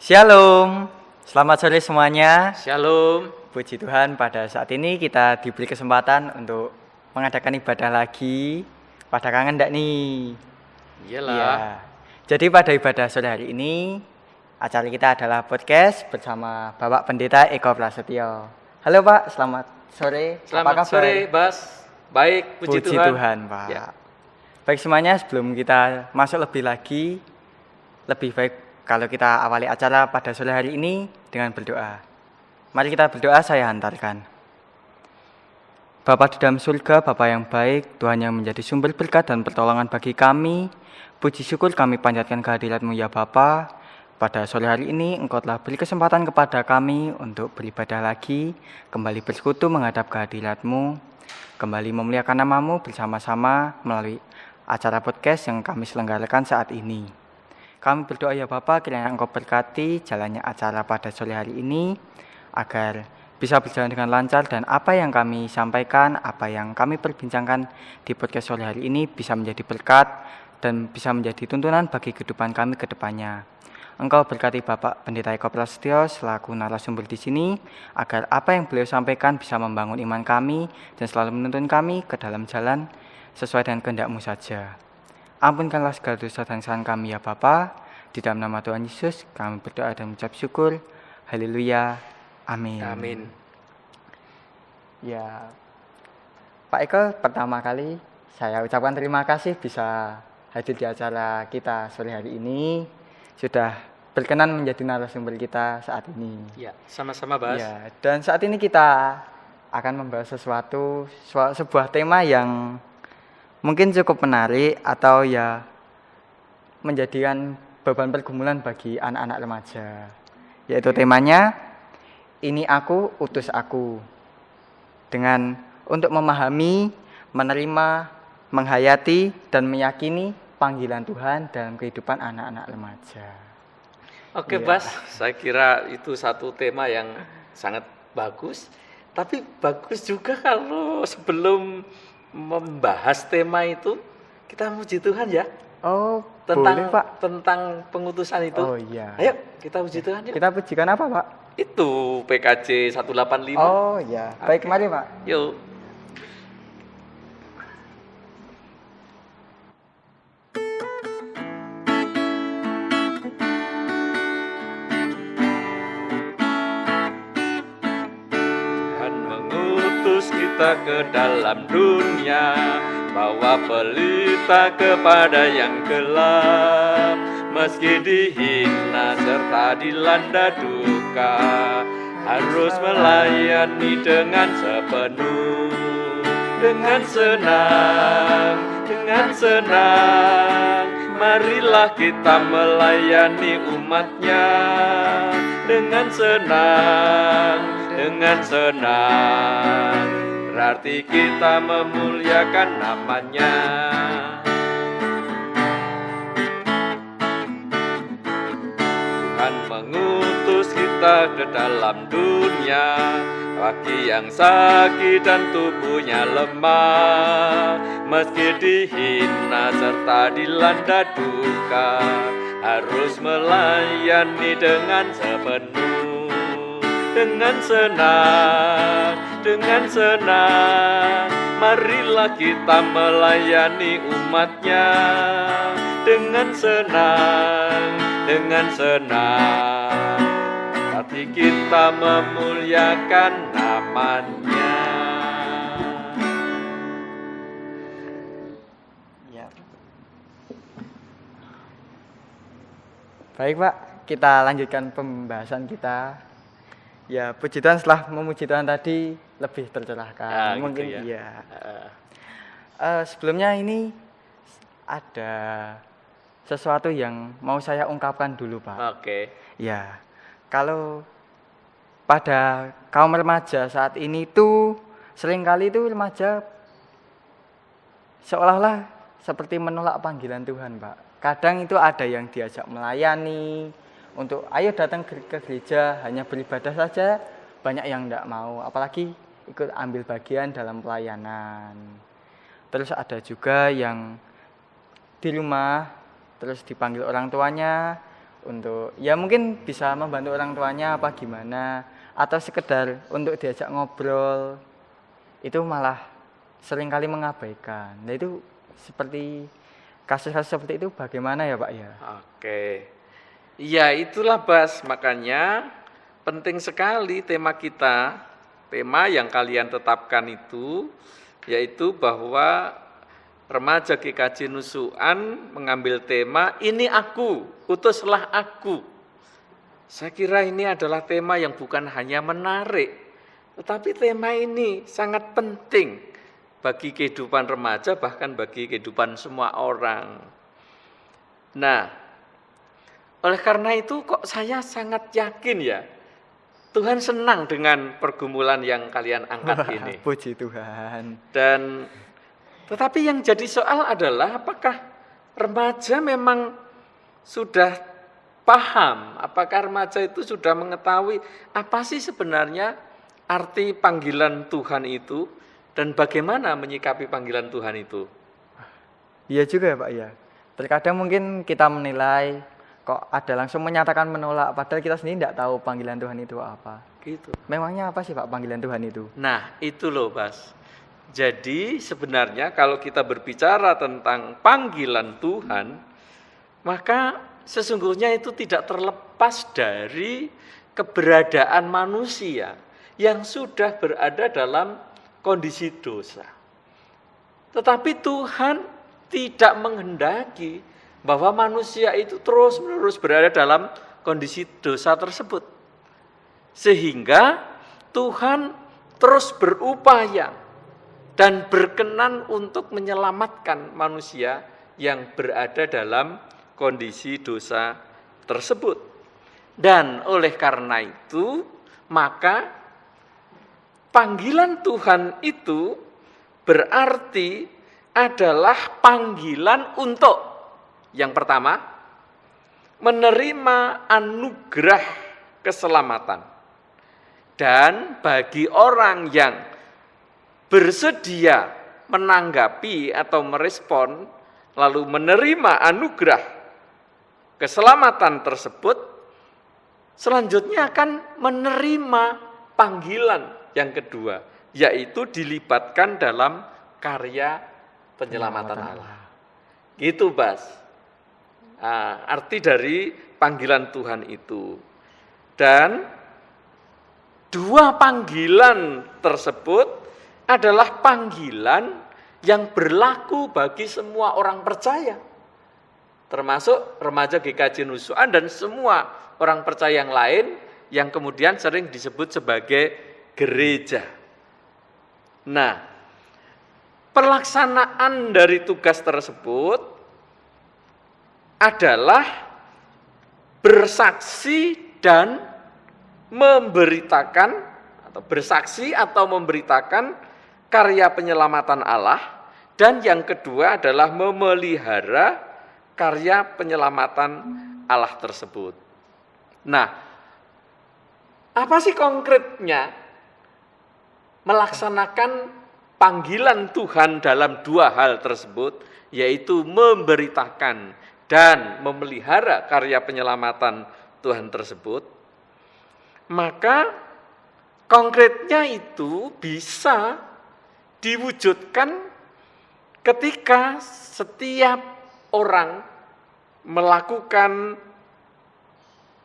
Shalom, selamat sore semuanya. Shalom. Puji Tuhan, pada saat ini kita diberi kesempatan untuk mengadakan ibadah lagi. Pada kangen enggak nih? Iyalah. Iya. Jadi pada ibadah sore hari ini, acara kita adalah podcast bersama Bapak Pendeta Eko Prasetyo. Halo Pak, selamat sore. Selamat Apa kabar? sore, Bas. Baik, puji Tuhan. Pak. Ya. Baik semuanya, sebelum kita masuk lebih lagi, lebih baik kalau kita awali acara pada sore hari ini dengan berdoa. Mari kita berdoa, saya hantarkan. Bapa di dalam surga, Bapa yang baik, Tuhan yang menjadi sumber berkat dan pertolongan bagi kami, puji syukur kami panjatkan kehadirat-Mu ya Bapa. Pada sore hari ini Engkau telah beri kesempatan kepada kami untuk beribadah lagi, kembali bersekutu menghadap kehadirat-Mu, kembali memuliakan nama-Mu bersama-sama melalui acara podcast yang kami selenggarakan saat ini. Kami berdoa ya Bapa, kiranya Engkau berkati jalannya acara pada sore hari ini, agar bisa berjalan dengan lancar dan apa yang kami sampaikan, apa yang kami perbincangkan di podcast sore hari ini bisa menjadi berkat dan bisa menjadi tuntunan bagi kehidupan kami ke depannya. Engkau berkati Bapak Pendeta Eko Prasetyo selaku narasumber di sini, agar apa yang beliau sampaikan bisa membangun iman kami dan selalu menuntun kami ke dalam jalan sesuai dengan kehendak-Mu saja. Ampunkanlah segala dosa dan kesalahan kami ya Bapa. Di dalam nama Tuhan Yesus kami berdoa dan mengucap syukur. Haleluya. Amin. Amin. Ya, Pak Eko, pertama kali saya ucapkan terima kasih bisa hadir di acara kita sore hari ini. Sudah berkenan menjadi narasumber kita saat ini. Ya, sama-sama, Bas. Ya, dan saat ini kita akan membahas sebuah tema yang mungkin cukup menarik atau ya menjadikan beban pergumulan bagi anak-anak remaja. Yaitu temanya, ini aku, utus aku. Dengan untuk memahami, menerima, menghayati, dan meyakini panggilan Tuhan dalam kehidupan anak-anak remaja. Oke, Ya. Bas. Saya kira itu satu tema yang sangat bagus. Tapi bagus juga kalau sebelum membahas tema itu, kita puji Tuhan ya. Oh, boleh Pak. Tentang pengutusan itu. Oh iya. Ayo, kita puji Tuhan yuk. Kita pujikan apa Pak? Itu PKJ 185. Oh iya, baik mari Pak. Yuk. Tuhan mengutus kita ke dalam dunia, bawa pelita kepada yang gelap. Meski dihina serta dilanda duka, harus melayani dengan sepenuh. Dengan senang, marilah kita melayani umatnya. Dengan senang, berarti kita memuliakan namanya. Tuhan mengutus kita ke dalam dunia, kaki yang sakit dan tubuhnya lemah. Meski dihina serta dilanda duka, harus melayani dengan sepenuh. Dengan senang, marilah kita melayani umatnya. Dengan senang, hati kita memuliakan namanya. Ya. Baik Pak, kita lanjutkan pembahasan kita. Ya, puji Tuhan, setelah memuji Tuhan tadi lebih tercerahkan. Gitu Mungkin ya. iya. Sebelumnya ini ada sesuatu yang mau saya ungkapkan dulu Pak. Oke. Ya, kalau pada kaum remaja saat ini tuh seringkali itu remaja seolah-olah seperti menolak panggilan Tuhan Pak. Kadang itu ada yang diajak melayani, untuk ayo datang ke gereja hanya beribadah saja, banyak yang tidak mau, apalagi ikut ambil bagian dalam pelayanan. Terus ada juga yang di rumah terus dipanggil orang tuanya untuk ya mungkin bisa membantu orang tuanya apa gimana, atau sekedar untuk diajak ngobrol, itu malah seringkali mengabaikan. Nah itu seperti kasus-kasus seperti itu bagaimana ya Pak ya? Oke. Iya, itulah Bas, makanya penting sekali tema kita, tema yang kalian tetapkan itu, yaitu bahwa remaja GKJ Nusukan mengambil tema, ini aku, utuslah aku. Saya kira ini adalah tema yang bukan hanya menarik, tetapi tema ini sangat penting bagi kehidupan remaja, bahkan bagi kehidupan semua orang. Nah, oleh karena itu kok saya sangat yakin ya, Tuhan senang dengan pergumulan yang kalian angkat ini. Puji Tuhan. Dan tetapi yang jadi soal adalah apakah remaja memang sudah paham, apakah remaja itu sudah mengetahui apa sih sebenarnya arti panggilan Tuhan itu dan bagaimana menyikapi panggilan Tuhan itu? Iya juga ya Pak ya. Terkadang mungkin kita menilai kok ada langsung menyatakan menolak, padahal kita sendiri tidak tahu panggilan Tuhan itu apa. Gitu. Memangnya apa sih Pak panggilan Tuhan itu? Nah, itu loh, Bas. Jadi sebenarnya kalau kita berbicara tentang panggilan Tuhan, maka sesungguhnya itu tidak terlepas dari keberadaan manusia yang sudah berada dalam kondisi dosa. Tetapi Tuhan tidak menghendaki bahwa manusia itu terus-menerus berada dalam kondisi dosa tersebut. Sehingga Tuhan terus berupaya dan berkenan untuk menyelamatkan manusia yang berada dalam kondisi dosa tersebut. Dan oleh karena itu, maka panggilan Tuhan itu berarti adalah panggilan untuk yang pertama, menerima anugerah keselamatan. Dan bagi orang yang bersedia menanggapi atau merespon, lalu menerima anugerah keselamatan tersebut, selanjutnya akan menerima panggilan yang kedua, yaitu dilibatkan dalam karya penyelamatan Allah. Gitu, Bas. Nah, arti dari panggilan Tuhan itu. Dan dua panggilan tersebut adalah panggilan yang berlaku bagi semua orang percaya. Termasuk remaja GKJ Nusukan dan semua orang percaya yang lain yang kemudian sering disebut sebagai gereja. Nah, pelaksanaan dari tugas tersebut adalah bersaksi dan memberitakan atau bersaksi atau memberitakan karya penyelamatan Allah, dan yang kedua adalah memelihara karya penyelamatan Allah tersebut. Nah, apa sih konkretnya melaksanakan panggilan Tuhan dalam dua hal tersebut, yaitu memberitakan dan memelihara karya penyelamatan Tuhan tersebut? Maka konkretnya itu bisa diwujudkan ketika setiap orang melakukan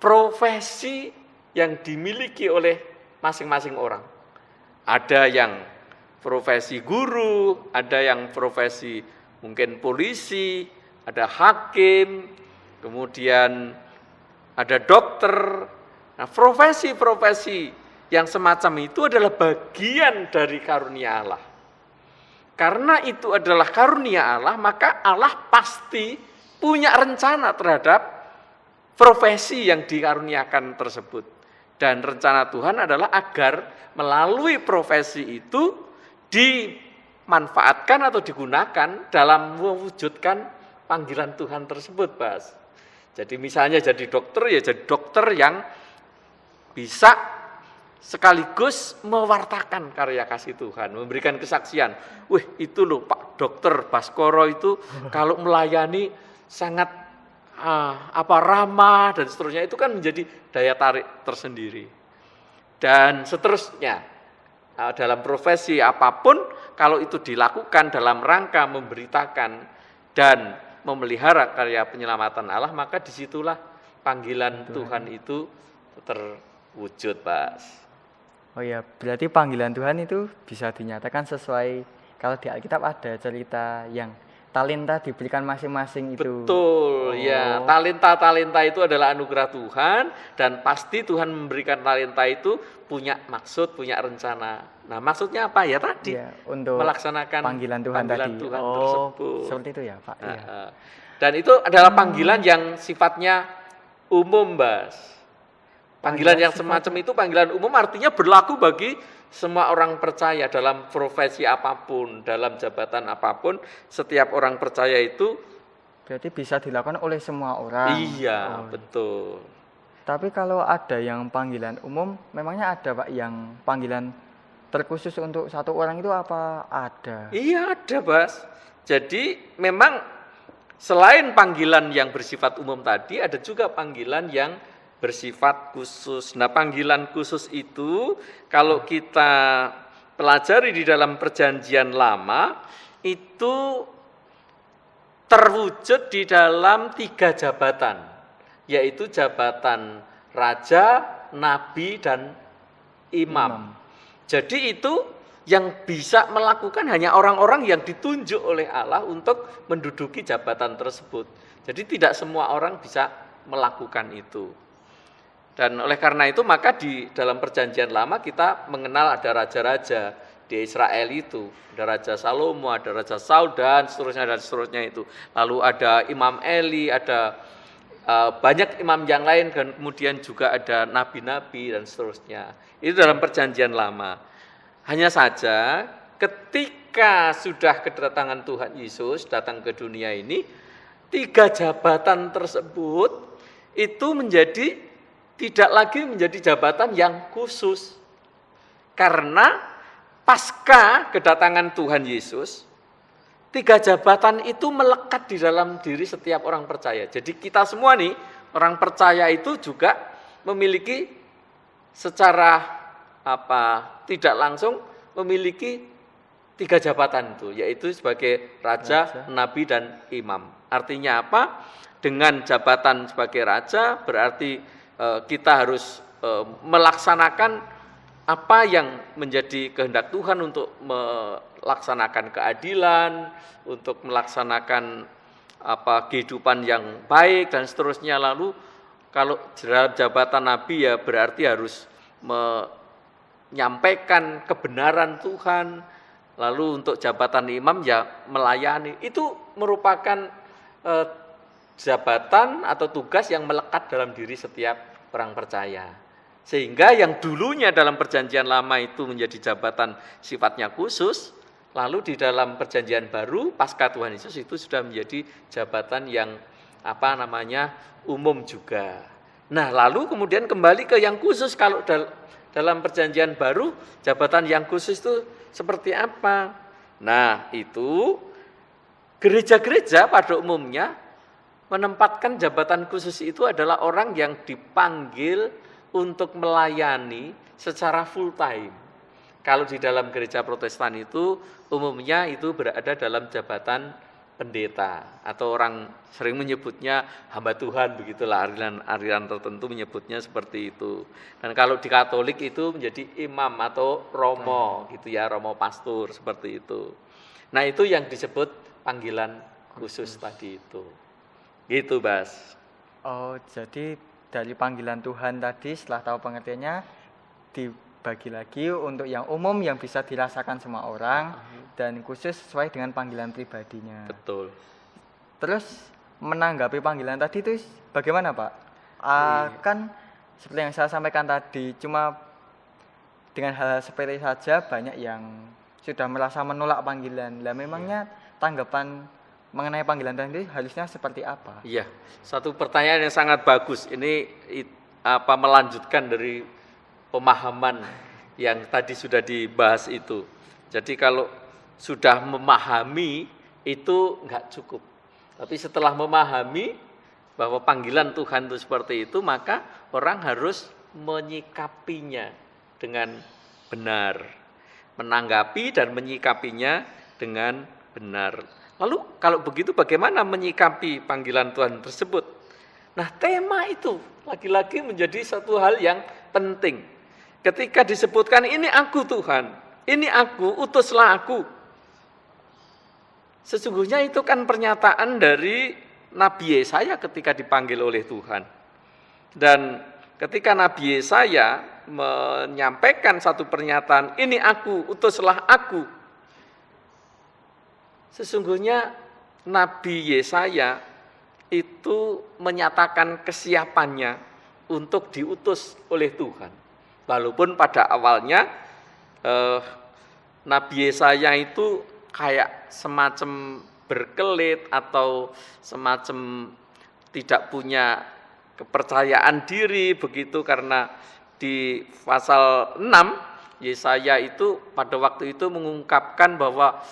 profesi yang dimiliki oleh masing-masing orang. Ada yang profesi guru, ada yang profesi mungkin polisi, ada hakim, kemudian ada dokter. Nah, profesi-profesi yang semacam itu adalah bagian dari karunia Allah. Karena itu adalah karunia Allah, maka Allah pasti punya rencana terhadap profesi yang dikaruniakan tersebut. Dan rencana Tuhan adalah agar melalui profesi itu dimanfaatkan atau digunakan dalam mewujudkan panggilan Tuhan tersebut, Bas. Jadi misalnya jadi dokter, ya jadi dokter yang bisa sekaligus mewartakan karya kasih Tuhan, memberikan kesaksian. Wih, itu loh Pak Dokter Baskoro itu kalau melayani sangat ramah dan seterusnya, itu kan menjadi daya tarik tersendiri. Dan seterusnya, dalam profesi apapun, kalau itu dilakukan dalam rangka memberitakan dan memelihara karya penyelamatan Allah, maka disitulah panggilan Tuhan itu terwujud, Pak. Oh ya, berarti panggilan Tuhan itu bisa dinyatakan sesuai, kalau di Alkitab ada cerita yang talenta diberikan masing-masing itu. Betul, ya. Talenta-talenta itu adalah anugerah Tuhan, dan pasti Tuhan memberikan talenta itu punya maksud, punya rencana. Nah, maksudnya apa ya tadi? Ya, untuk melaksanakan panggilan Tuhan tadi. Tuhan oh, tersebut. Seperti itu ya, Pak. Ya. Dan itu adalah panggilan yang sifatnya umum, Bas. Panggilan yang semacam itu panggilan umum, artinya berlaku bagi semua orang percaya dalam profesi apapun, dalam jabatan apapun. Setiap orang percaya itu berarti bisa dilakukan oleh semua orang. Iya, betul. Tapi kalau ada yang panggilan umum, memangnya ada, Pak, yang panggilan terkhusus untuk satu orang itu apa ada? Iya, ada, Bas. Jadi memang selain panggilan yang bersifat umum tadi, ada juga panggilan yang bersifat khusus. Nah, panggilan khusus itu kalau kita pelajari di dalam Perjanjian Lama, itu terwujud di dalam 3 jabatan, yaitu jabatan raja, nabi, dan imam. Jadi itu yang bisa melakukan hanya orang-orang yang ditunjuk oleh Allah untuk menduduki jabatan tersebut. Jadi tidak semua orang bisa melakukan itu. Dan oleh karena itu maka di dalam Perjanjian Lama kita mengenal ada raja-raja di Israel itu. Ada Raja Salomo, ada Raja Saul, dan seterusnya itu. Lalu ada Imam Eli, ada banyak imam yang lain, dan kemudian juga ada nabi-nabi dan seterusnya. Itu dalam Perjanjian Lama. Hanya saja ketika sudah kedatangan Tuhan Yesus datang ke dunia ini, 3 jabatan tersebut itu tidak lagi menjadi jabatan yang khusus. Karena pasca kedatangan Tuhan Yesus, 3 jabatan itu melekat di dalam diri setiap orang percaya. Jadi kita semua nih, orang percaya itu juga memiliki secara tidak langsung memiliki 3 jabatan itu, yaitu sebagai raja, nabi, dan imam. Artinya apa? Dengan jabatan sebagai raja berarti kita harus melaksanakan apa yang menjadi kehendak Tuhan untuk melaksanakan keadilan, untuk melaksanakan kehidupan yang baik dan seterusnya. Lalu kalau dalam jabatan nabi ya berarti harus menyampaikan kebenaran Tuhan. Lalu untuk jabatan imam ya melayani. Itu merupakan jabatan atau tugas yang melekat dalam diri setiap orang percaya. Sehingga yang dulunya dalam Perjanjian Lama itu menjadi jabatan sifatnya khusus, lalu di dalam Perjanjian Baru pasca Tuhan Yesus itu sudah menjadi jabatan yang umum juga. Nah, lalu kemudian kembali ke yang khusus. Kalau dalam Perjanjian Baru jabatan yang khusus itu seperti apa? Nah, itu gereja-gereja pada umumnya menempatkan jabatan khusus itu adalah orang yang dipanggil untuk melayani secara full time. Kalau di dalam gereja Protestan itu umumnya itu berada dalam jabatan pendeta, atau orang sering menyebutnya hamba Tuhan, begitulah, aliran tertentu menyebutnya seperti itu. Dan kalau di Katolik itu menjadi imam atau romo gitu ya, romo pastor seperti itu. Nah, itu yang disebut panggilan khusus tadi itu. Gitu, Bas. Oh, jadi dari panggilan Tuhan tadi setelah tahu pengertiannya dibagi lagi untuk yang umum yang bisa dirasakan semua orang dan khusus sesuai dengan panggilan pribadinya. Betul. Terus menanggapi panggilan tadi itu bagaimana, Pak? Kan seperti yang saya sampaikan tadi, cuma dengan hal sepele saja banyak yang sudah merasa menolak panggilan. Lah memangnya tanggapan mengenai panggilan tadi harusnya seperti apa? Iya, satu pertanyaan yang sangat bagus. Ini melanjutkan dari pemahaman yang tadi sudah dibahas itu. Jadi kalau sudah memahami itu enggak cukup. Tapi setelah memahami bahwa panggilan Tuhan itu seperti itu, maka orang harus menyikapinya dengan benar, menanggapi dan menyikapinya dengan benar. Lalu kalau begitu bagaimana menyikapi panggilan Tuhan tersebut? Nah, tema itu lagi-lagi menjadi satu hal yang penting. Ketika disebutkan ini aku Tuhan, ini aku, utuslah aku. Sesungguhnya itu kan pernyataan dari Nabi Yesaya ketika dipanggil oleh Tuhan. Dan ketika Nabi Yesaya menyampaikan satu pernyataan, ini aku, utuslah aku. Sesungguhnya Nabi Yesaya itu menyatakan kesiapannya untuk diutus oleh Tuhan. Walaupun pada awalnya Nabi Yesaya itu kayak semacam berkelit atau semacam tidak punya kepercayaan diri begitu, karena di pasal 6 Yesaya itu pada waktu itu mengungkapkan bahwa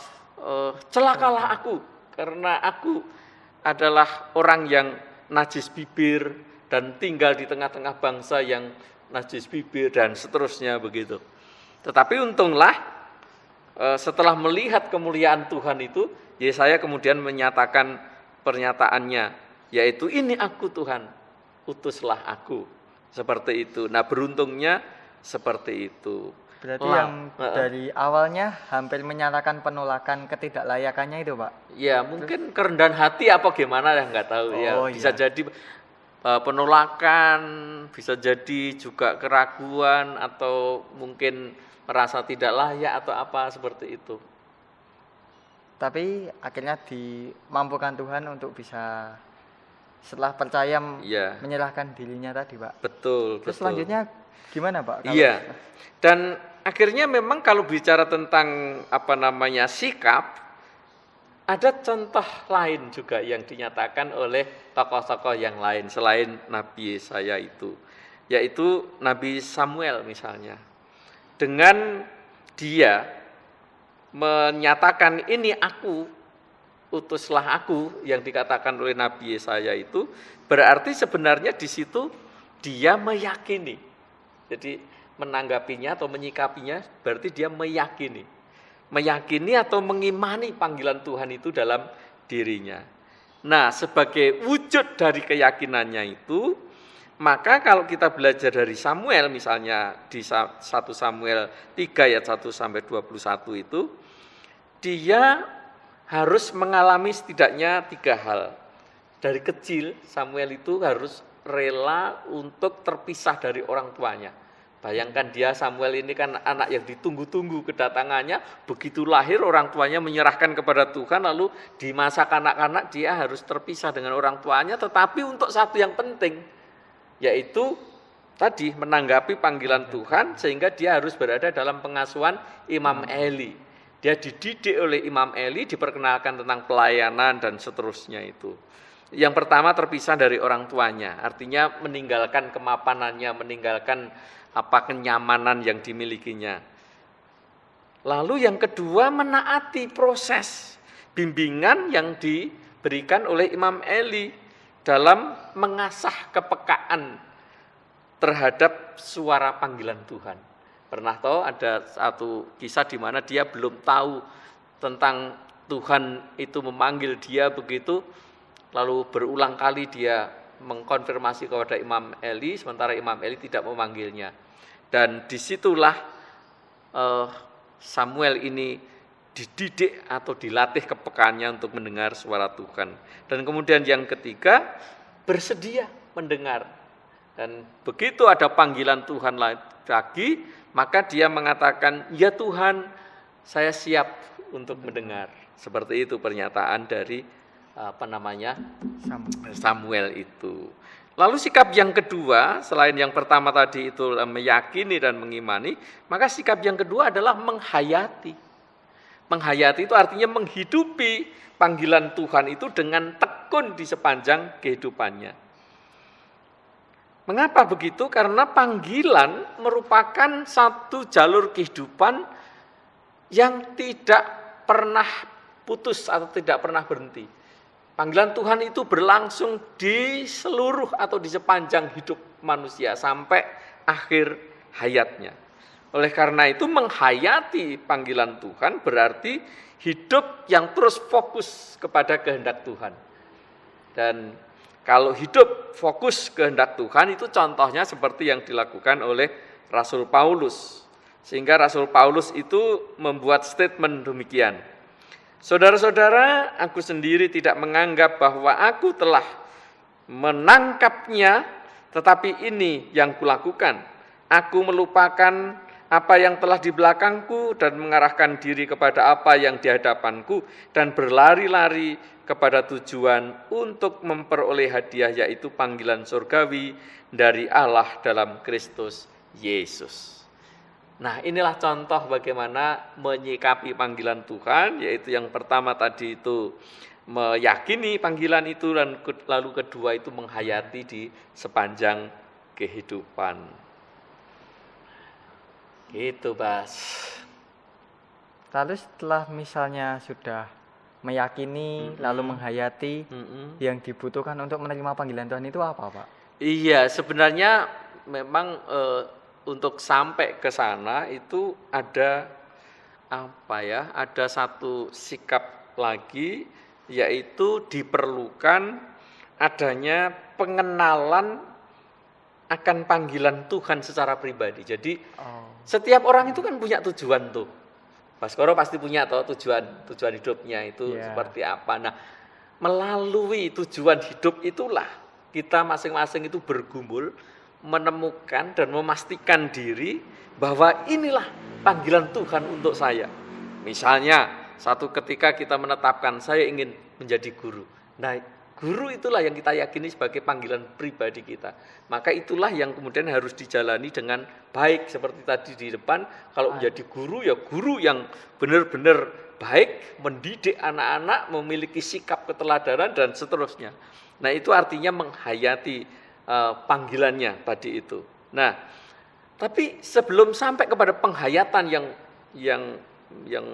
celakalah aku karena aku adalah orang yang najis bibir dan tinggal di tengah-tengah bangsa yang najis bibir dan seterusnya begitu. Tetapi untunglah setelah melihat kemuliaan Tuhan itu, Yesaya kemudian menyatakan pernyataannya, yaitu ini aku Tuhan, utuslah aku. Seperti itu. Nah, beruntungnya seperti itu. Berarti yang dari awalnya hampir menyatakan penolakan ketidaklayakannya itu, Pak? Ya, mungkin kerendahan hati apa gimana ya, nggak tahu. Ya, bisa jadi penolakan, bisa jadi juga keraguan, atau mungkin merasa tidak layak atau apa seperti itu. Tapi akhirnya dimampukan Tuhan untuk bisa setelah percaya menyerahkan dirinya tadi, Pak. Betul. Terus selanjutnya gimana, Pak? Iya. Dan akhirnya memang kalau bicara tentang sikap, ada contoh lain juga yang dinyatakan oleh tokoh-tokoh yang lain selain Nabi Yesaya itu, yaitu Nabi Samuel misalnya. Dengan dia menyatakan ini aku, utuslah aku yang dikatakan oleh Nabi Yesaya itu, berarti sebenarnya di situ dia meyakini. Jadi menanggapinya atau menyikapinya berarti dia meyakini. Meyakini atau mengimani panggilan Tuhan itu dalam dirinya. Nah, sebagai wujud dari keyakinannya itu, maka kalau kita belajar dari Samuel misalnya di 1 Samuel 3 ayat 1 sampai 21 itu, dia harus mengalami setidaknya 3 hal. Dari kecil Samuel itu harus rela untuk terpisah dari orang tuanya. Bayangkan dia, Samuel ini kan anak yang ditunggu-tunggu kedatangannya, begitu lahir orang tuanya menyerahkan kepada Tuhan, lalu di masa kanak-kanak dia harus terpisah dengan orang tuanya, tetapi untuk satu yang penting, yaitu tadi menanggapi panggilan Tuhan, sehingga dia harus berada dalam pengasuhan Imam Eli. Dia dididik oleh Imam Eli, diperkenalkan tentang pelayanan dan seterusnya itu. Yang pertama terpisah dari orang tuanya, artinya meninggalkan kemapanannya, meninggalkan kenyamanan yang dimilikinya. Lalu yang kedua menaati proses bimbingan yang diberikan oleh Imam Eli dalam mengasah kepekaan terhadap suara panggilan Tuhan. Pernah tahu ada satu kisah di mana dia belum tahu tentang Tuhan itu memanggil dia begitu, lalu berulang kali dia mengkonfirmasi kepada Imam Eli, sementara Imam Eli tidak memanggilnya. Dan disitulah Samuel ini dididik atau dilatih kepekaannya untuk mendengar suara Tuhan. Dan kemudian yang ketiga, bersedia mendengar. Dan begitu ada panggilan Tuhan lagi, maka dia mengatakan, ya Tuhan, saya siap untuk mendengar. Seperti itu pernyataan dari Samuel itu. Lalu sikap yang kedua, selain yang pertama tadi itu meyakini dan mengimani, maka sikap yang kedua adalah menghayati. Menghayati itu artinya menghidupi panggilan Tuhan itu dengan tekun di sepanjang kehidupannya. Mengapa begitu? Karena panggilan merupakan satu jalur kehidupan yang tidak pernah putus atau tidak pernah berhenti. Panggilan Tuhan itu berlangsung di seluruh atau di sepanjang hidup manusia sampai akhir hayatnya. Oleh karena itu menghayati panggilan Tuhan berarti hidup yang terus fokus kepada kehendak Tuhan. Dan kalau hidup fokus kehendak Tuhan itu contohnya seperti yang dilakukan oleh Rasul Paulus. Sehingga Rasul Paulus itu membuat statement demikian. Saudara-saudara, aku sendiri tidak menganggap bahwa aku telah menangkapnya, tetapi ini yang kulakukan. Aku melupakan apa yang telah di belakangku dan mengarahkan diri kepada apa yang di hadapanku dan berlari-lari kepada tujuan untuk memperoleh hadiah, yaitu panggilan surgawi dari Allah dalam Kristus Yesus. Nah, inilah contoh bagaimana menyikapi panggilan Tuhan, yaitu yang pertama tadi itu meyakini panggilan itu, dan lalu kedua itu menghayati di sepanjang kehidupan. Gitu, Bas. Lalu setelah misalnya sudah meyakini, lalu menghayati, yang dibutuhkan untuk menerima panggilan Tuhan itu apa, Pak? Iya, sebenarnya memang untuk sampai ke sana itu ada ada satu sikap lagi, yaitu diperlukan adanya pengenalan akan panggilan Tuhan secara pribadi. Jadi setiap orang itu kan punya tujuan tuh. Baskoro pasti punya tujuan hidupnya itu seperti apa. Nah, melalui tujuan hidup itulah kita masing-masing itu bergumul menemukan dan memastikan diri bahwa inilah panggilan Tuhan untuk saya. Misalnya, satu ketika kita menetapkan saya ingin menjadi guru. Nah, guru itulah yang kita yakini sebagai panggilan pribadi kita. Maka itulah yang kemudian harus dijalani dengan baik. Seperti tadi di depan, kalau menjadi guru, ya guru yang benar-benar baik, mendidik anak-anak, memiliki sikap keteladanan, dan seterusnya. Nah, itu artinya menghayati panggilannya tadi itu. Nah, tapi sebelum sampai kepada penghayatan yang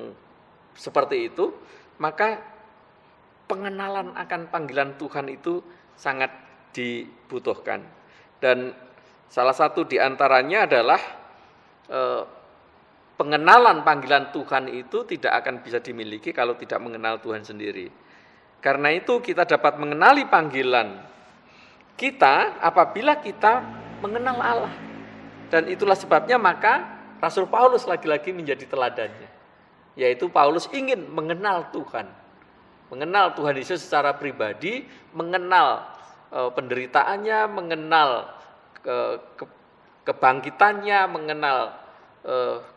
seperti itu, maka pengenalan akan panggilan Tuhan itu sangat dibutuhkan. Dan salah satu di antaranya adalah pengenalan panggilan Tuhan itu tidak akan bisa dimiliki kalau tidak mengenal Tuhan sendiri. Karena itu kita dapat mengenali panggilan kita apabila kita mengenal Allah. Dan itulah sebabnya maka Rasul Paulus lagi-lagi menjadi teladannya. Yaitu Paulus ingin mengenal Tuhan. Mengenal Tuhan Yesus secara pribadi, mengenal penderitaannya, mengenal kebangkitannya, mengenal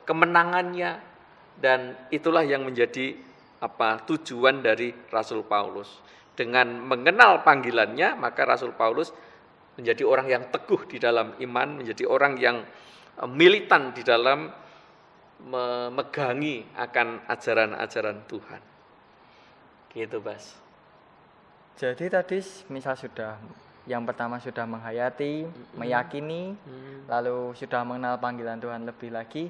kemenangannya. Dan itulah yang menjadi tujuan dari Rasul Paulus. Dengan mengenal panggilannya, maka Rasul Paulus menjadi orang yang teguh di dalam iman, menjadi orang yang militan di dalam memegangi akan ajaran-ajaran Tuhan. Gitu, Bas. Jadi tadi misal sudah, yang pertama sudah menghayati, meyakini, lalu sudah mengenal panggilan Tuhan lebih lagi,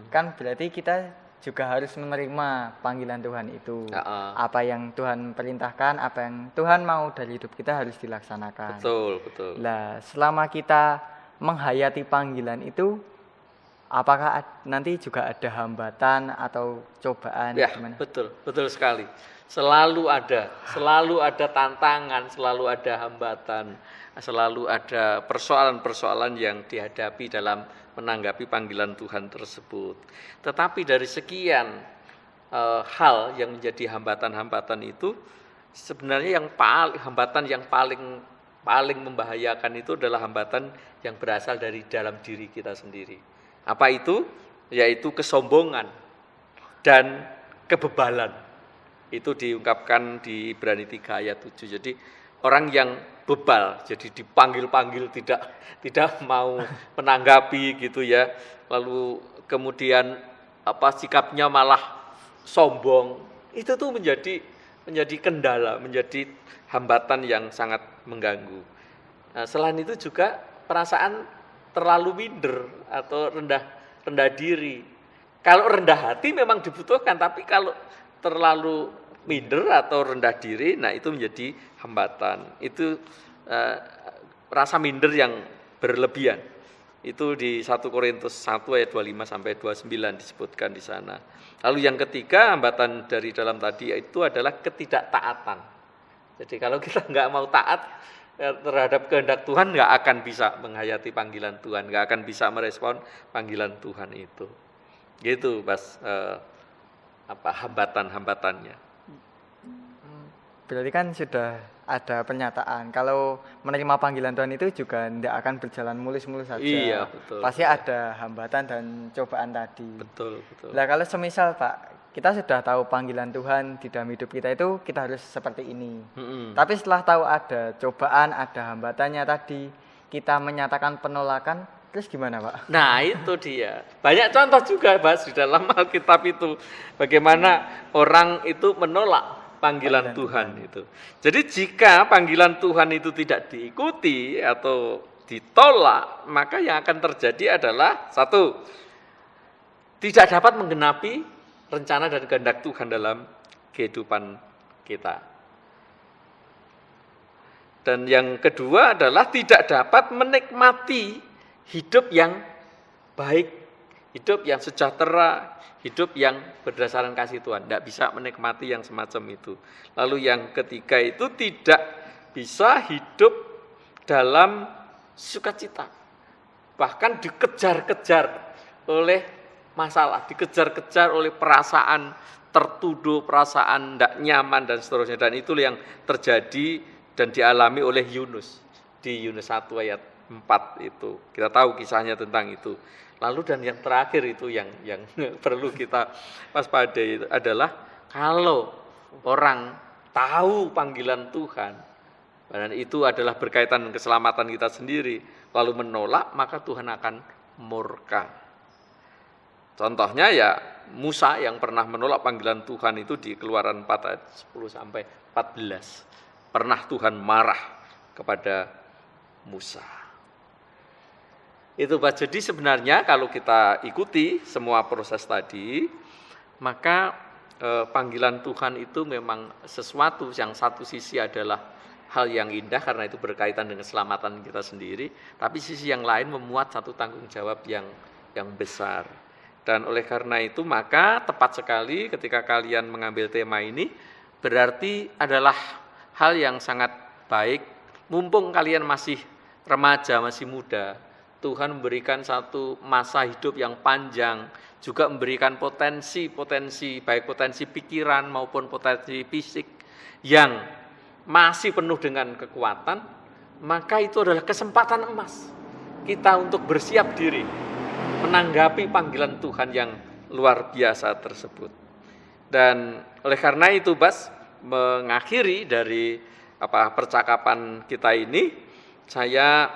kan berarti kita juga harus menerima panggilan Tuhan itu. Apa yang Tuhan perintahkan, apa yang Tuhan mau dari hidup kita harus dilaksanakan. Betul. Nah, selama kita menghayati panggilan itu, apakah nanti juga ada hambatan atau cobaan? Ya, gimana? Betul sekali. Selalu ada tantangan, selalu ada hambatan, selalu ada persoalan-persoalan yang dihadapi dalam menanggapi panggilan Tuhan tersebut. Tetapi dari sekian hal yang menjadi hambatan-hambatan itu, sebenarnya hambatan yang paling membahayakan itu adalah hambatan yang berasal dari dalam diri kita sendiri. Apa itu? Yaitu kesombongan dan kebebalan. Itu diungkapkan di Ibrani 3 ayat 7. Jadi orang yang bebal, jadi dipanggil-panggil tidak mau menanggapi gitu ya. Lalu kemudian sikapnya malah sombong. Itu tuh menjadi kendala, menjadi hambatan yang sangat mengganggu. Nah, selain itu juga perasaan terlalu minder atau rendah diri. Kalau rendah hati memang dibutuhkan, tapi kalau terlalu minder atau rendah diri, nah itu menjadi hambatan. Itu rasa minder yang berlebihan. Itu di 1 Korintus 1 ayat 25 sampai 29 disebutkan di sana. Lalu yang ketiga, hambatan dari dalam tadi itu adalah ketidaktaatan. Jadi kalau kita nggak mau taat terhadap kehendak Tuhan, nggak akan bisa menghayati panggilan Tuhan, nggak akan bisa merespon panggilan Tuhan itu. Gitu, Mas, hambatan-hambatannya. Berarti kan sudah ada pernyataan kalau menerima panggilan Tuhan itu juga tidak akan berjalan mulus-mulus saja. Iya, betul. Pasti ada hambatan dan cobaan tadi. Betul. Nah, kalau semisal Pak, kita sudah tahu panggilan Tuhan di dalam hidup kita itu kita harus seperti ini. Tapi setelah tahu ada cobaan, ada hambatannya tadi, kita menyatakan penolakan, terus gimana Pak? Nah itu dia. Banyak contoh juga Mas di dalam Alkitab itu. Bagaimana orang itu menolak panggilan Tuhan itu. Jadi jika panggilan Tuhan itu tidak diikuti atau ditolak, maka yang akan terjadi adalah satu, tidak dapat menggenapi rencana dan kehendak Tuhan dalam kehidupan kita. Dan yang kedua adalah tidak dapat menikmati hidup yang baik, hidup yang sejahtera, hidup yang berdasarkan kasih Tuhan. Tidak bisa menikmati yang semacam itu. Lalu yang ketiga itu tidak bisa hidup dalam sukacita. Bahkan dikejar-kejar oleh masalah, dikejar-kejar oleh perasaan tertuduh, perasaan tidak nyaman dan seterusnya. Dan itu yang terjadi dan dialami oleh Yunus di Yunus 1 ayat 4 itu. Kita tahu kisahnya tentang itu. Lalu dan yang terakhir itu yang perlu kita waspadai itu adalah kalau orang tahu panggilan Tuhan dan itu adalah berkaitan dengan keselamatan kita sendiri, lalu menolak, maka Tuhan akan murka. Contohnya ya Musa yang pernah menolak panggilan Tuhan itu di Keluaran 4 ayat 10 sampai 14. Pernah Tuhan marah kepada Musa. Itu Pak. Jadi sebenarnya kalau kita ikuti semua proses tadi, maka panggilan Tuhan itu memang sesuatu yang satu sisi adalah hal yang indah karena itu berkaitan dengan keselamatan kita sendiri, tapi sisi yang lain memuat satu tanggung jawab yang besar. Dan oleh karena itu maka tepat sekali ketika kalian mengambil tema ini, berarti adalah hal yang sangat baik, mumpung kalian masih remaja, masih muda, Tuhan memberikan satu masa hidup yang panjang, juga memberikan potensi, baik potensi pikiran maupun potensi fisik yang masih penuh dengan kekuatan, maka itu adalah kesempatan emas kita untuk bersiap diri, menanggapi panggilan Tuhan yang luar biasa tersebut. Dan oleh karena itu, Bas, mengakhiri dari percakapan kita ini, saya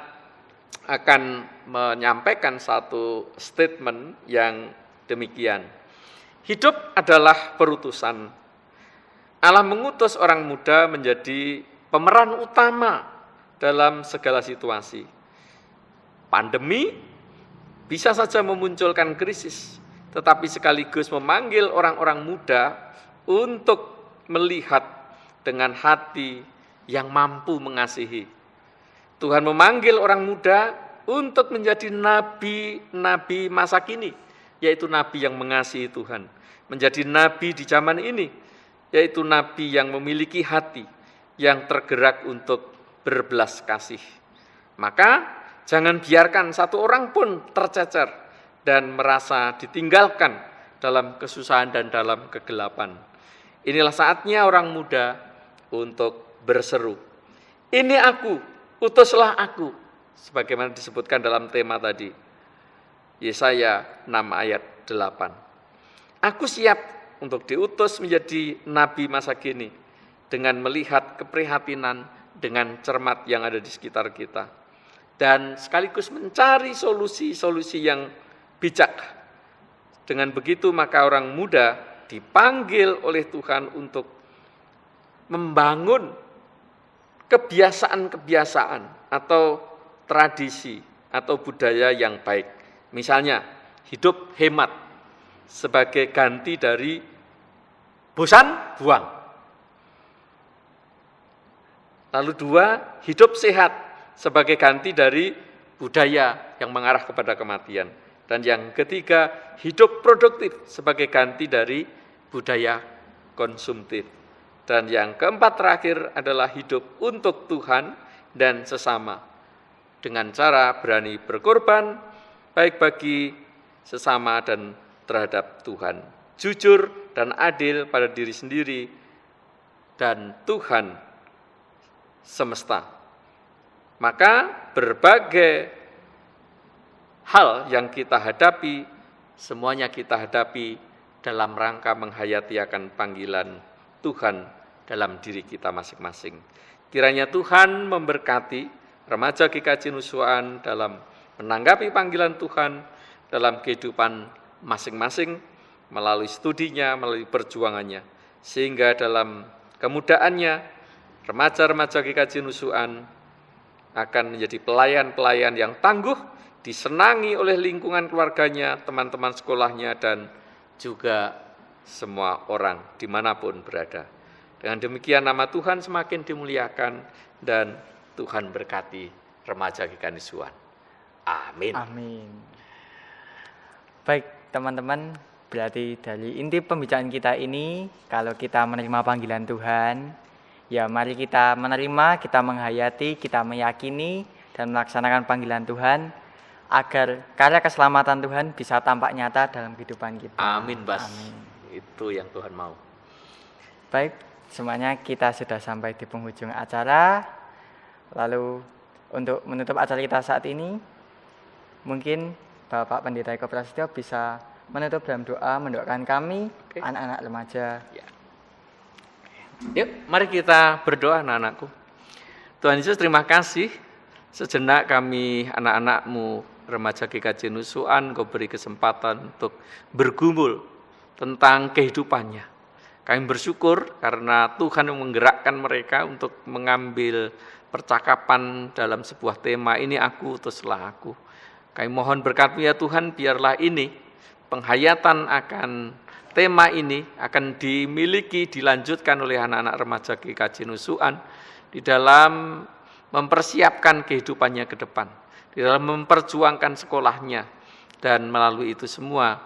akan menyampaikan satu statement yang demikian. Hidup adalah perutusan. Allah mengutus orang muda menjadi pemeran utama dalam segala situasi. Pandemi bisa saja memunculkan krisis, tetapi sekaligus memanggil orang-orang muda untuk melihat dengan hati yang mampu mengasihi. Tuhan memanggil orang muda untuk menjadi nabi-nabi masa kini, yaitu nabi yang mengasihi Tuhan. Menjadi nabi di zaman ini, yaitu nabi yang memiliki hati yang tergerak untuk berbelas kasih. Maka jangan biarkan satu orang pun tercecer dan merasa ditinggalkan dalam kesusahan dan dalam kegelapan. Inilah saatnya orang muda untuk berseru, "Ini aku, utuslah aku," sebagaimana disebutkan dalam tema tadi. Yesaya 6 ayat 8. Aku siap untuk diutus menjadi nabi masa kini dengan melihat keprihatinan dengan cermat yang ada di sekitar kita dan sekaligus mencari solusi-solusi yang bijak. Dengan begitu maka orang muda dipanggil oleh Tuhan untuk membangun kebiasaan-kebiasaan atau tradisi atau budaya yang baik. Misalnya, hidup hemat sebagai ganti dari bosan, buang. Lalu 2, hidup sehat sebagai ganti dari budaya yang mengarah kepada kematian. Dan yang ketiga, hidup produktif sebagai ganti dari budaya konsumtif. Dan yang keempat terakhir adalah hidup untuk Tuhan dan sesama. Dengan cara berani berkorban, baik bagi sesama dan terhadap Tuhan. Jujur dan adil pada diri sendiri dan Tuhan semesta. Maka berbagai hal yang kita hadapi, semuanya kita hadapi dalam rangka menghayati akan panggilan Tuhan dalam diri kita masing-masing. Kiranya Tuhan memberkati remaja GKJ Nusuan dalam menanggapi panggilan Tuhan dalam kehidupan masing-masing, melalui studinya, melalui perjuangannya, sehingga dalam kemudaannya, remaja-remaja GKJ Nusuan akan menjadi pelayan-pelayan yang tangguh, disenangi oleh lingkungan keluarganya, teman-teman sekolahnya, dan juga semua orang dimanapun berada. Dengan demikian nama Tuhan semakin dimuliakan dan Tuhan berkati remaja GKJ Nusuan. Amin. Amin. Baik teman-teman, berarti dari inti pembicaraan kita ini, kalau kita menerima panggilan Tuhan, ya mari kita menerima, kita menghayati, kita meyakini dan melaksanakan panggilan Tuhan, agar karya keselamatan Tuhan bisa tampak nyata dalam kehidupan kita. Amin, Bas. Amin. Itu yang Tuhan mau. Baik, semuanya kita sudah sampai di penghujung acara. Lalu untuk menutup acara kita saat ini, mungkin Bapak Pendeta Eko Prasetyo bisa menutup dalam doa, mendoakan kami, anak-anak remaja. Ya. Yuk, mari kita berdoa anak-anakku. Tuhan Yesus, terima kasih sejenak kami anak-anakmu remaja GKJ Nusuan, Kau beri kesempatan untuk bergumul tentang kehidupannya. Kami bersyukur karena Tuhan yang menggerakkan mereka untuk mengambil percakapan dalam sebuah tema, ini aku, teruslah aku. Kami mohon berkat-Mu ya Tuhan, biarlah ini penghayatan akan tema ini akan dimiliki, dilanjutkan oleh anak-anak remaja GKJ Nusuan di dalam mempersiapkan kehidupannya ke depan, di dalam memperjuangkan sekolahnya, dan melalui itu semua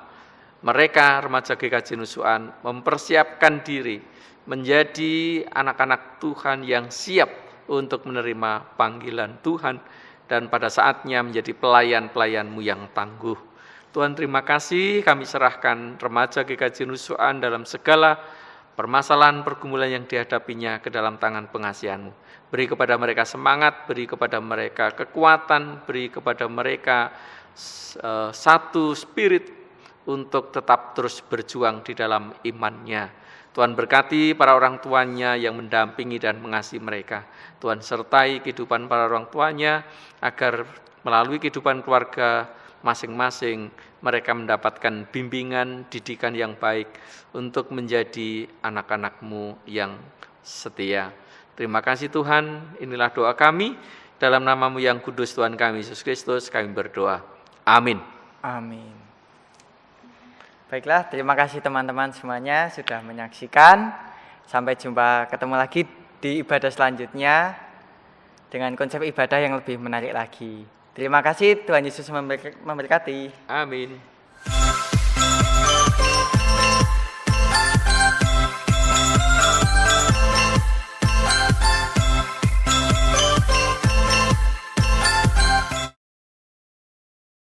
mereka remaja GKJ Nusuan mempersiapkan diri menjadi anak-anak Tuhan yang siap untuk menerima panggilan Tuhan dan pada saatnya menjadi pelayan-pelayan-Mu yang tangguh. Tuhan, terima kasih, kami serahkan remaja GKJ Nusuan dalam segala permasalahan pergumulan yang dihadapinya ke dalam tangan pengasihan-Mu. Beri kepada mereka semangat, beri kepada mereka kekuatan, beri kepada mereka satu spirit untuk tetap terus berjuang di dalam imannya. Tuhan berkati para orang tuanya yang mendampingi dan mengasihi mereka. Tuhan sertai kehidupan para orang tuanya agar melalui kehidupan keluarga masing-masing mereka mendapatkan bimbingan, didikan yang baik untuk menjadi anak-anak-Mu yang setia. Terima kasih Tuhan, inilah doa kami. Dalam nama-Mu yang kudus Tuhan kami Yesus Kristus kami berdoa. Amin. Amin. Baiklah, terima kasih teman-teman semuanya sudah menyaksikan. Sampai jumpa, ketemu lagi di ibadah selanjutnya dengan konsep ibadah yang lebih menarik lagi. Terima kasih, Tuhan Yesus memberkati. Amin.